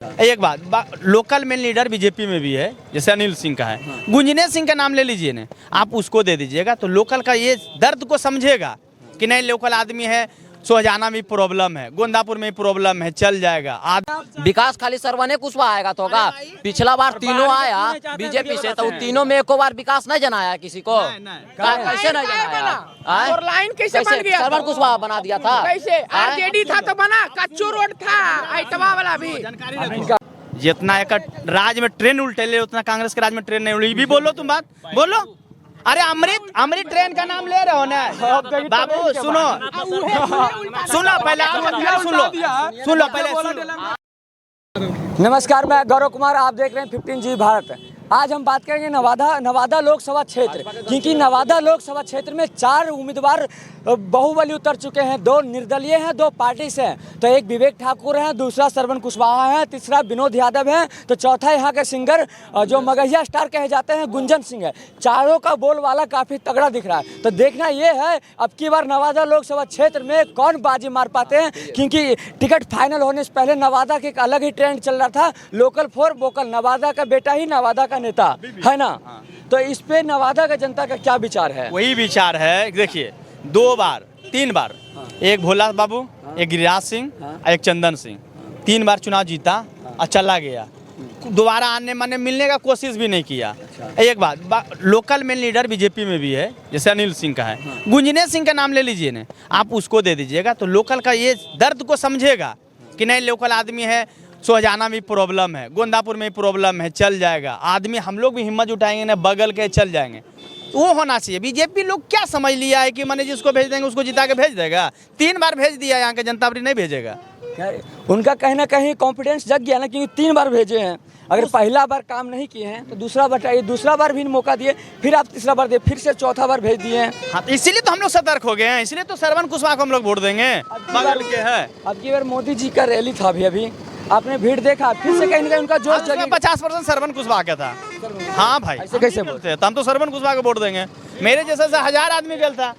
एक लोकल में leader BJP में भी है, जैसे अनिल सिंह का है। गुंजने सिंह का नाम ले लीजिए ना, आप उसको दे दीजिएगा तो लोकल का ये दर्द को समझेगा कि नहीं, लोकल आदमी है, सोहजाना में प्रॉब्लम है, गोंदापुर में प्रॉब्लम है, चल जाएगा। विकास खाली सरवने कुशवाहा आएगा तो होगा। पिछला बार तीनों आया बीजेपी से, तो तीनों में एको बार विकास नहीं जनाया किसी को। कैसे नहीं जनाया? और लाइन कैसे बन गया? सरवन कुशवाहा बना दिया था। कैसे? आरजेडी था तो बना, कच्चू रोड था, आइटमा वाला भी। जितना एक राज में ट्रेन उल्टे ले, उतना कांग्रेस के राज में ट्रेन नहीं उल्टी। भी बोलो, तुम बात बोलो। अरे अमृत ट्रेन का नाम ले रहे हो ना बाबू, सुनो पहले, सुन लो पहले। नमस्कार, मैं गौरव कुमार, आप देख रहे हैं 15G भारत। आज हम बात करेंगे नवादा लोकसभा क्षेत्र, क्योंकि नवादा लोकसभा क्षेत्र में 4 उम्मीदवार बाहुबली उतर चुके हैं। 2 निर्दलीय हैं, 2 पार्टी से हैं। तो एक विवेक ठाकुर हैं, दूसरा सरवन कुशवाहा है, तीसरा विनोद यादव है, तो चौथा यहाँ के सिंगर जो मगहिया स्टार कहे जाते हैं गुंजन सिंह है। चारों का बोलबाला काफ़ी तगड़ा दिख रहा है। तो देखना ये है अब की बार नवादा लोकसभा क्षेत्र में कौन बाजी मार पाते हैं, क्योंकि टिकट फाइनल होने से पहले नवादा के एक अलग ही ट्रेंड चल रहा था, लोकल फॉर वोकल। नवादा का बेटा ही नवादा का नेता है ना। तो इस पे नवादा का जनता का क्या विचार है? वही विचार है, देखिए 3 बार, एक भोला बाबू, एक गिरिराज सिंह, एक चंदन सिंह, 3 बार चुनाव जीता और चला गया। दोबारा आने माने मिलने का कोशिश भी नहीं किया। एक लोकल में लीडर बीजेपी में भी है, जैसे अनिल सिंह का है। गुंजने सिंह का नाम ले लीजिए ना, आप उसको दे दीजिएगा तो लोकल का ये दर्द को समझेगा कि नहीं, लोकल आदमी है, सोहजाना में प्रॉब्लम है, गोंदापुर में प्रॉब्लम है, चल जाएगा। आदमी हम लोग भी हिम्मत जुटाएंगे ना, बगल के चल जाएंगे। वो होना चाहिए। बीजेपी लोग क्या समझ लिया है कि मैंने जिसको भेज देंगे उसको जिता के भेज देगा। 3 बार भेज दिया, यहाँ के जनता नहीं भेजेगा। उनका कहीं ना कहीं कॉन्फिडेंस जग गया ना, क्योंकि 3 बार भेजे हैं। अगर पहला बार काम नहीं किए हैं तो दूसरा बार भी मौका दिए, फिर आप तीसरा बार दिए, फिर से चौथा बार भेज दिए हैं। हाँ, तो इसीलिए तो हम लोग सतर्क हो गए हैं, इसलिए तो सरवन कुशवाहा को हम लोग वोट देंगे। बगल के है। अब की बार मोदी जी का रैली था अभी आपने भीड़ देखा, फिर से कहीं ना कहीं उनका जोश जगे। 50% सरवन कुशवाहा का था। हाँ भाई, ऐसे कैसे बोलते हैं? हम तो सरवन कुशवाहा को वोट देंगे। मेरे जैसे 1000 आदमी गया था।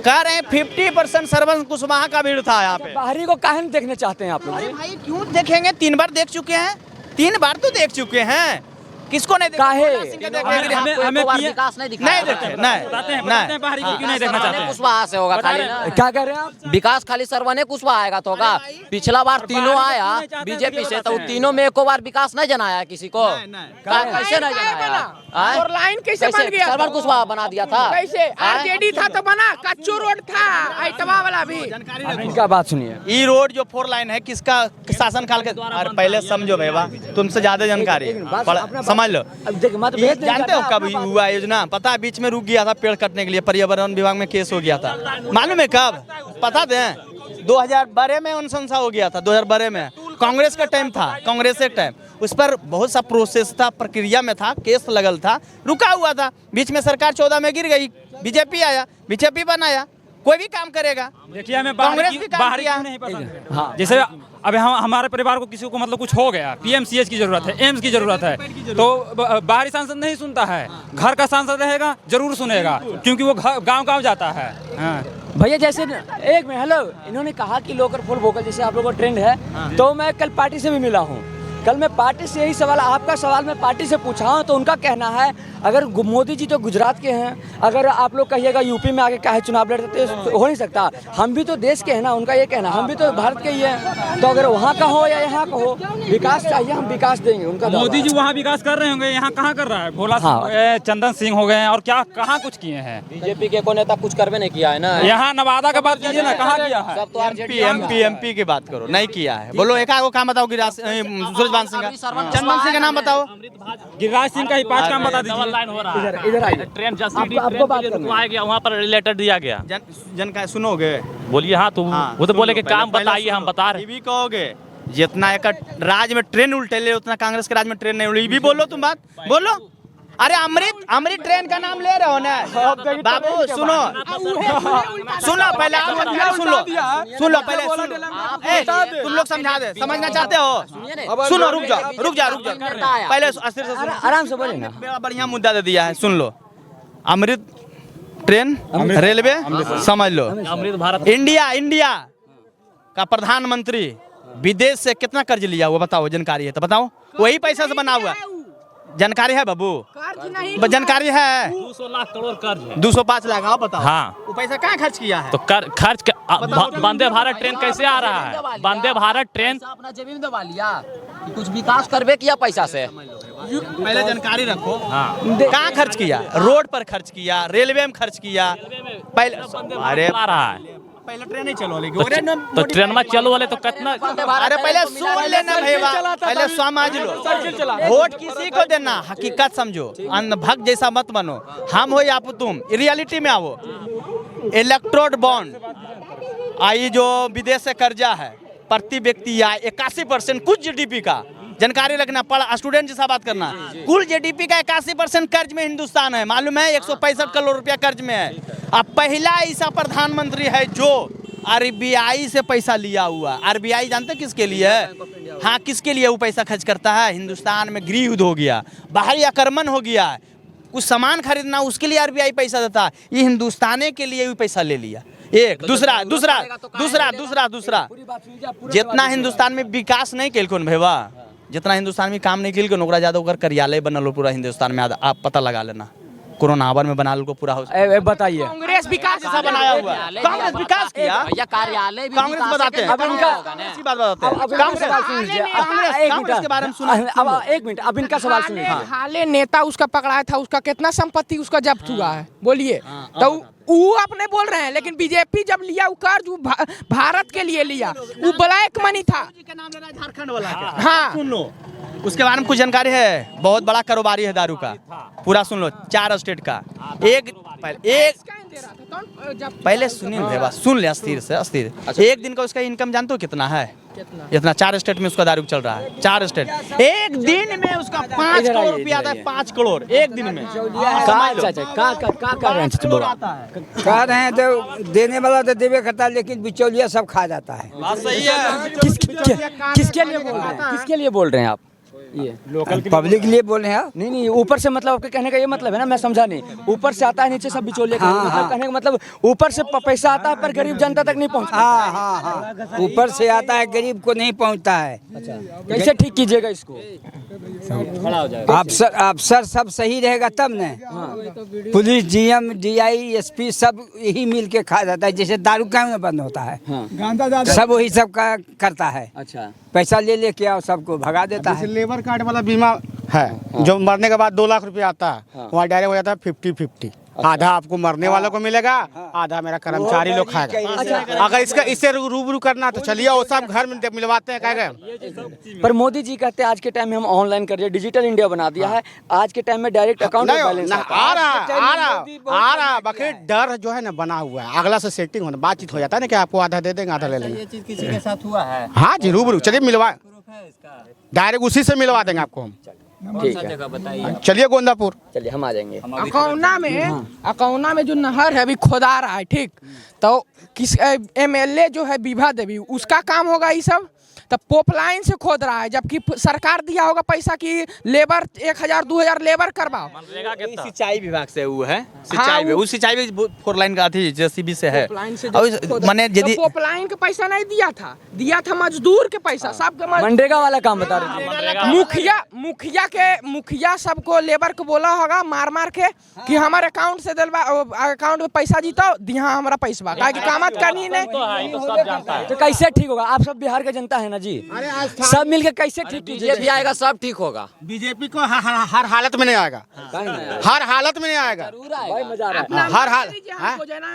कह रहे हैं 50% सरवन कुशवाहा का भीड़ था यहाँ पे। बाहरी को काहे नहीं देखने चाहते हैं आप लोग? भाई क्यों देखेंगे? 3 बार देख चुके हैं, 3 बार तो देख चुके हैं। किसको नहीं देखा? हमें विकास नहीं दिखा। नहीं देखे, नहीं बाहरी को क्यों नहीं देखना चाहते? कुशवाहा से होगा खाली ना। क्या कह रहे हैं आप? विकास खाली सरवने कुशवाहा आएगा तो होगा। पिछला बार तीनों आया बीजेपी से, तो तीनों में एको बार विकास नहीं जनाया किसी को। कैसे नहीं जनाया? और लाइन कैसे बन गया? सरवन कुशवाहा बना दिया था। कैसे? आरजेडी था तो बना, कच्चू रोड था, आइटमा वाला भी। इनका बात सुनिए। ये रोड जो 4 लाइन है, किसका शासन काल के? पहले समझो भैया, तुमसे ज्यादा जानकारी समझ लो। जानते हो कब हुआ योजना? पता है, बीच में रुक गया था पेड़ कटने के लिए, पर्यावरण विभाग में केस हो गया था। मालूम है कब? पता दें, 2012 में अनुशंसा हो गया था। 2012 में कांग्रेस का टाइम था, कांग्रेस के टाइम उस पर बहुत सा प्रोसेस था, प्रक्रिया में था, केस लगल था, रुका हुआ था। बीच में सरकार 14 में गिर गई, बीजेपी आया, बीजेपी बनाया, कोई भी काम करेगा। देखिए, हमें कांग्रेस भी काम बाहरी किया। नहीं पसंद है। हाँ। जैसे अभी हमारे परिवार को किसी को मतलब कुछ हो गया, PMCH की जरूरत है, एम्स की जरूरत है, तो बाहरी सांसद नहीं सुनता है। घर का सांसद रहेगा जरूर सुनेगा, क्योंकि वो गांव जाता है। हाँ। भैया जैसे एक में हेलो, इन्होंने कहा कि लोकल फॉर वोकल जैसे आप लोगों का ट्रेंड है। तो मैं कल पार्टी से भी मिला हूँ। कल मैं पार्टी से यही सवाल, आपका सवाल मैं पार्टी से पूछा हूँ, तो उनका कहना है अगर मोदी जी तो गुजरात के हैं, अगर आप लोग कहिएगा यूपी में आके काहे चुनाव लड़ते तो हो नहीं सकता। हम भी तो देश के हैं ना, उनका ये कहना, हम भी तो भारत के ही हैं। तो अगर वहाँ का हो या यहाँ का हो, विकास चाहिए, हम विकास देंगे। उनका मोदी जी वहाँ विकास कर रहे होंगे, यहाँ कहाँ कर रहा है? भोला चंदन सिंह हो गए हैं, और क्या कहाँ कुछ किए हैं? बीजेपी के कोई नेता कुछ करवे नहीं किया है ना। यहाँ नवादा का बात कीजिए ना, कहाँ किया है? सब तो MP की बात करो, नहीं किया है। बोलो एक आगो काम बताओ, सूरजभान सिंह का, चंदन सिंह का नाम बताओ। गिरिराज सिंह का ही 5 काम बता दीजिए। इधर आइए। ट्रेन आपको बात करना गया, वहाँ पर रिलेटेड दिया गया। जन का सुनोगे? बोलिए। हाँ, तो वो तो बोले कि काम बताइए, हम बता रहे। ये भी कहोगे जितना एक राज में ट्रेन उल्टे ले, उतना कांग्रेस के राज में ट्रेन नहीं उल्टी। भी बोलो, तुम बात बोलो। अरे अमृत ट्रेन का नाम ले रहे हो ना बाबू, सुनो पहले, सुन लो पहले। तुम लोग समझा दे, समझना चाहते हो? सुनो, रुक जाओ पहले, आराम से बोले ना। बड़ा बढ़िया मुद्दा दे दिया है, सुन लो। अमृत ट्रेन, रेलवे, समझ लो। अमृत भारत इंडिया का प्रधानमंत्री विदेश से कितना कर्ज लिया हुआ बताओ, जानकारी है तो बताओ। वही पैसा से बना हुआ जानकारी है बाबू, जानकारी है। 200 लाख करोड़ कर्ज है। 205 लाख, आप बताओ। हाँ। वो पैसा कहाँ खर्च किया है? तो खर्च वंदे भारत ट्रेन कैसे आ रहा है? वंदे भारत ट्रेन पैसा अपना जेबी में दबा लिया कि कुछ विकास करबे किया पैसा से। पहले जानकारी रखो। हाँ। कहाँ खर्च किया? रोड पर खर्च किया, रेलवे में खर्च किया। पहले अरे आ रहा है पहले ट्रेन ही चलो तो ट्रेन में चलो वाले तो कितना। अरे पहले सुन लेना भैया, पहले समझ लो। वोट किसी को देना, हकीकत समझो, अंधभक्त जैसा मत बनो। हम हो या तुम, रियलिटी में आओ। इलेक्ट्रोड बॉन्ड आई जो विदेश से कर्जा है प्रति व्यक्ति या 81% कुछ जीडीपी का, जानकारी रखना पड़ा, स्टूडेंट जैसा बात करना। कुल जीडीपी का 81% कर्ज में हिंदुस्तान है, मालूम है? 165 करोड़ रुपया कर्ज में है। अब पहला ऐसा प्रधानमंत्री है जो आरबीआई से पैसा लिया हुआ। आरबीआई जानते किसके लिए है? हाँ, किसके लिए वो पैसा खर्च करता है? हिंदुस्तान में गृह युद्ध हो गया, बाहरी आक्रमण हो गया, कुछ सामान खरीदना, उसके लिए आरबीआई पैसा देता है। ये हिंदुस्तान के लिए भी पैसा ले लिया। एक दूसरा दूसरा दूसरा दूसरा दूसरा जितना हिंदुस्तान में विकास नहीं केल कौन भेवा, जितना हिंदुस्तान में काम नहीं किल को नौकरा ज्यादा होकर कार्यालय बनल पूरा हिंदुस्तान में। आप पता लगा लेना, कोरोना आवर में बना लो पूरा। बताइए, कांग्रेस विकास कैसा बनाया हुआ? कांग्रेस विकास किया, भैया कार्यालय भी कांग्रेस बताते हैं। अब इनका ऐसी बात बताते हैं। कांग्रेस के बारे में सुनो। अब एक मिनट, अब इनका सवाल सुनिए। हाले नेता उसका पकड़ाया था, उसका कितना संपत्ति उसका जब्त हुआ है बोलिए? तो वो अपने बोल रहे हैं, लेकिन बीजेपी जब लिया वो कर्ज भारत के लिए लिया, वो ब्लैक मनी था। झारखंड वाला हाँ, सुन लो, उसके बारे में कुछ जानकारी है? बहुत बड़ा कारोबारी है दारू का, पूरा सुन लो, 4 स्टेट का। पहले सुनिए भैया, सुन ले अस्थिर से अस्थिर। एक दिन का उसका इनकम जानते हो कितना है? इतना 4 स्टेट में उसका दारू चल रहा है। 4 स्टेट, एक दिन में उसका 5 करोड़ रुपया आता है। 5 करोड़ एक दिन में। कह रहे हैं तो देने वाला तो देवे करता है, लेकिन बिचौलिया सब खा जाता है। बात सही है। किसके लिए बोल रहे हैं? किसके लिए बोल रहे हैं आप? ये पब्लिक के लिए बोल रहे हैं। नहीं नहीं, ऊपर से मतलब आपके कहने का ये मतलब है ना, मैं समझा नहीं। ऊपर से आता है, नीचे सब बिचौलिए का मतलब कहने का मतलब ऊपर से पैसा आता है पर गरीब जनता तक नहीं पहुंचता। हाँ हाँ हाँ, ऊपर से आता है, गरीब को नहीं पहुंचता है। कैसे ठीक कीजिएगा इसको? अफसर सब सही रहेगा तब न। पुलिस, जीएम, डीआई, एसपी सब यही मिल के खा जाता है। जैसे दारू काम बंद होता है, सब वही सब का करता है। अच्छा, पैसा ले लेके आओ, सबको भगा देता है। लेबर कार्ड वाला बीमा है, जो मरने के बाद 2 लाख रुपया आता है, वहाँ डायरेक्ट हो जाता है 50-50। आधा आपको मरने वालों को मिलेगा, आधा मेरा कर्मचारी लोग खाएगा। अगर इससे रूबरू करना तो चलिए, वो सब घर में मिलवाते हैं। कहेगा पर मोदी जी कहते हैं आज के टाइम में हम ऑनलाइन कर रहे, डिजिटल इंडिया बना दिया है। आज के टाइम में डायरेक्ट अकाउंट में बैलेंस आ रहा बाकी डर जो है ना बना हुआ है। अगला से सेटिंग होना, बातचीत हो जाता है ना कि आपको आधा दे देंगे, आधा ले लेंगे। ये चीज किसी के साथ हुआ है? हाँ जी, रूबरू चलिए मिलवा, डायरेक्ट उसी से मिलवा देंगे आपको हम। ठीक है, बताइए। चलिए गोंदापुर, चलिए हम आ जाएंगे। अकौना में जो नहर है अभी खोदा रहा है, ठीक, तो किस एमएलए जो है विभा देवी, उसका काम होगा ये सब। तो पोपलाइन से खोद रहा है, जबकि सरकार दिया होगा पैसा कि लेबर 1000-2000 लेबर करवाओ। सिंचाई विभाग से वो है, सिंचाई में उस सिंचाई में 4 लाइन का थी, जेसीबी से है। माने यदि पोपलाइन का पैसा नहीं दिया था मजदूर के पैसा, सबके मनरेगा वाला काम बता रहे थे। मुखिया सबको लेबर को बोला होगा मार के कि हमारे अकाउंट से दिलवा, अकाउंट में पैसा जीतो, दिया हमारा पैसा, काहे कामत करनी नहीं। तो कैसे ठीक होगा? आप सब बिहार का जनता है ना जी, सब मिलके कैसे ठीक कीजिए? बीजेपी आएगा सब ठीक होगा। बीजेपी को हर हालत में नहीं आएगा, हर हालत में नहीं आएगा। हर हाल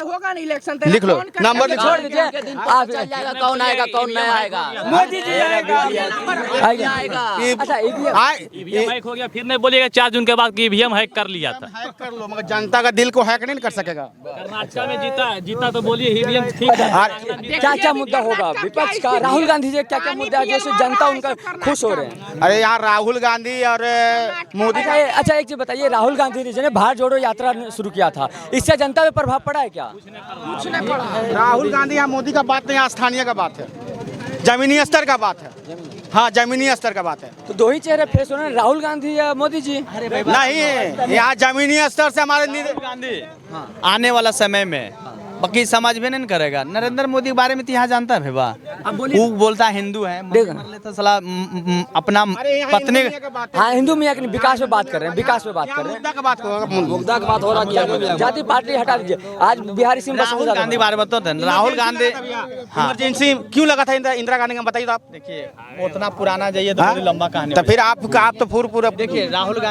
होगा नहीं इलेक्शन, लिख लो, नंबर लिख, छोड़ दीजिए। आप चल जाएगा, कौन आएगा कौन नहीं आएगा? मोदी जी आएगा। अच्छा, ईवीएम हैक हो गया, फिर नहीं बोलिएगा 4 जून के बाद कि ईवीएम हैक कर लिया था। हैक कर लो, मगर जनता का दिल को हैक नहीं कर सकेगा। कर्नाटक में जीता तो बोलिए ईवीएम ठीक है। क्या मुद्दा होगा विपक्ष का? राहुल गांधी जी क्या मुद्दा है जैसे जनता उनका खुश हो रहे हैं? अरे यहाँ राहुल गांधी और मोदी का। अच्छा एक चीज बताइए, राहुल गांधी जी ने भारत जोड़ो यात्रा शुरू किया था, इससे जनता पे प्रभाव पड़ा है क्या? कुछ नहीं पड़ा। राहुल गांधी यहाँ मोदी का बात नहीं, यहाँ स्थानीय का बात है, जमीनी स्तर का बात है। हाँ, जमीनी स्तर का बात है। तो 2 ही चेहरे फेस हो रहे हैं, राहुल गांधी या मोदी जी? नहीं, यहाँ जमीनी स्तर से हमारे गांधी आने वाला समय में बाकी समझ में नहीं करेगा। नरेंद्र मोदी के बारे में तो यहाँ जानता है भेबा, वो बोलता है हिंदू है, मर लेता साला अपना पत्नी। हाँ, हिंदू मियाँ के विकास पे बात कर रहे हैं, विकास पे बात कर रहे हैं। मुद्दा का बात करो, मुद्दा की बात हो रहा है, जाति पार्टी हटा दीजिए। आज बिहारी सिंह राहुल गांधी बारे में बताते हैं। राहुल गांधी इमरजेंसी क्यों लगा था इंदिरा गांधी का, बताइए तो आप। देखिए उतना पुराना जाइए तो लंबा कहानी। तो फिर आप तो पूरा देखिए राहुल गांधी